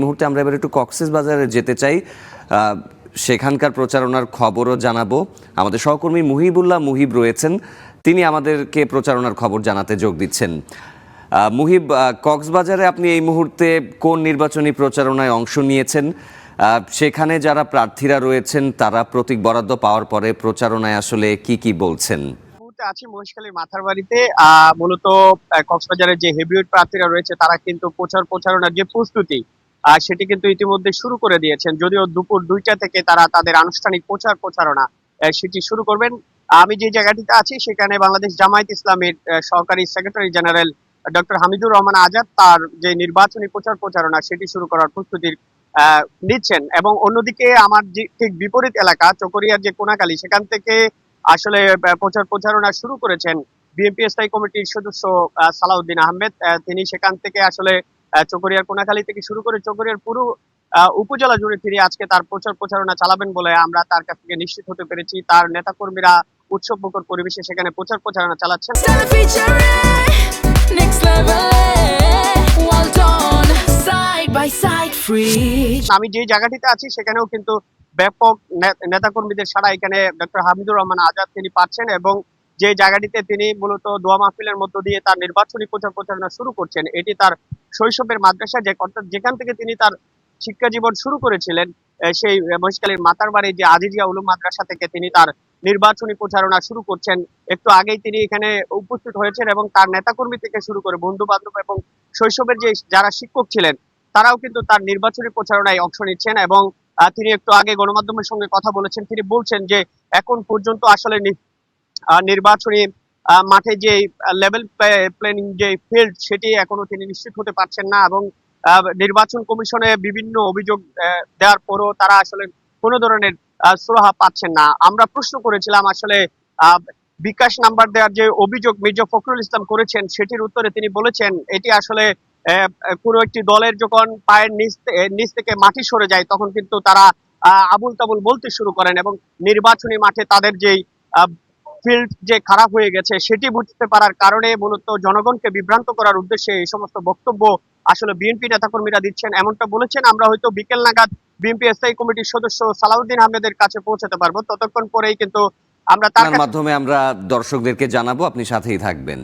মুহূর্তে আমরা এবার একটু কক্সবাজারে যেতে চাই, সেখানকার প্রচারণার খবরও জানাবো। আমাদের সহকর্মী মুহিব রয়েছেন, তিনি আমাদেরকে প্রচারণার খবর জানাতে যোগ দিচ্ছেন। মুহিব, কক্সবাজারে আপনি এই মুহূর্তে কোন নির্বাচনী প্রচারণায় অংশ নিয়েছেন? সেখানে যারা প্রার্থীরা রয়েছেন তারা প্রতীক বরাদ্দ পাওয়ার পরে প্রচারণায় আসলে কি বলছেন? আছি মহেশখালীর মাথার বাড়িতে। মূলত কক্সবাজারের যে হেভিওয়েট প্রার্থীরা রয়েছে তারা কিন্তু প্রচারণার যে প্রস্তুতি সেটি কিন্তু ইতিমধ্যে শুরু করে দিয়েছেন, যদিও দুপুর 2টা থেকে তারা তাদের আনুষ্ঠানিক প্রচারণা সেটি শুরু করবেন। আমি যে জায়গাটিতে আছি সেখানে বাংলাদেশ জামায়াত ইসলামের সহকারী secretary general doctor Hamidur Rahman Azad তার যে নির্বাচনী প্রচারণা সেটি শুরু করার প্রস্তুতি নিচ্ছেন, এবং অন্যদিকে আমার যে ঠিক বিপরীত এলাকা চকরিয়ার যে কোনাকালী সেখান থেকে আসলে প্রচারণা শুরু করেছেন বিএনপি স্থায়ী কমিটির সদস্য সালাউদ্দিন আহমেদ। তিনি সেখান থেকে আসলে চকরিয়ার কোনাখালী থেকে শুরু করে চকরিয়ার পুরো উপজেলা জুড়ে তিনি আজকে তার প্রচারণা চালাবেন বলে আমরা তার কাছ থেকে নিশ্চিত হতে পেরেছি। তার নেতাকর্মীরা উৎসব মুখর পরিবেশে সেখানে প্রচারণা চালাচ্ছেন। আমি যে জায়গাটিতে আছি সেখানেও কিন্তু ব্যাপক নেতাকর্মীদের সাড়া এখানে ডক্টর হামিদুর রহমান আজাদ তিনি পাচ্ছেন, এবং যে জায়গাটিতে তিনি মূলত দোয়া মাহফিলের মধ্য দিয়ে তার নির্বাচনী প্রচারণা শুরু করছেন, এটি তার শৈশবের মাদ্রাসা, যেখান থেকে তিনি তার শিক্ষা জীবন শুরু করেছিলেন, সেই মহেশখালীর মাতার বাড়ি যে আজিজিয়া উলুম মাদ্রাসা থেকে তিনি তার নির্বাচনী প্রচারণা শুরু করছেন। একটু আগেই তিনি এখানে উপস্থিত হয়েছেন এবং তার নেতাকর্মী থেকে শুরু করে বন্ধু বান্ধব এবং শৈশবের যে যারা শিক্ষক ছিলেন তারাও কিন্তু তার নির্বাচনী প্রচারণায় অংশ নিচ্ছেন। এবং তিনি একটু আগে গণমাধ্যমের সঙ্গে কথা বলেছেন, তিনি বলছেন যে এখন পর্যন্ত আসলে নির্বাচনী মাঠে যে লেভেল প্ল্যানিং যে ফিল্ড সেটি এখনো তিনি নিশ্চিত হতে পারছেন না, এবং নির্বাচন কমিশনে বিভিন্ন অভিযোগ দেওয়ার পরও তারা আসলে কোনো ধরনের সুরাহা পাচ্ছেন না। আমরা প্রশ্ন করেছিলাম আসলে বিকাশ নাম্বার দেওয়ার যে অভিযোগ মির্জা ফখরুল ইসলাম করেছেন সেটির উত্তরে তিনি বলেছেন এটি আসলে কোনো একটি দলের যখন পায়ের নিচ থেকে মাটি সরে যায় তখন কিন্তু তারা আবুল তাবুল বলতে শুরু করেন, এবং নির্বাচনী মাঠে তাদের যেই ফিল্ড যে খারাপ হয়ে গেছে সেটি বুঝতে পারার কারণে মূলত জনগণকে বিভ্রান্ত করার উদ্দেশ্যে এই সমস্ত বক্তব্য আসলে বিএনপি নেতাকর্মীরা দিচ্ছেন, এমনটা বলেছেন। আমরা হয়তো বিকেল নাগাদ বিএনপি স্থায়ী কমিটির সদস্য সালাউদ্দিন আহমেদের কাছে পৌঁছাতে পারবো, ততক্ষণ পরেই কিন্তু আমরা তার মাধ্যমে আমরা দর্শকদেরকে জানাবো, আপনি সাথেই থাকবেন।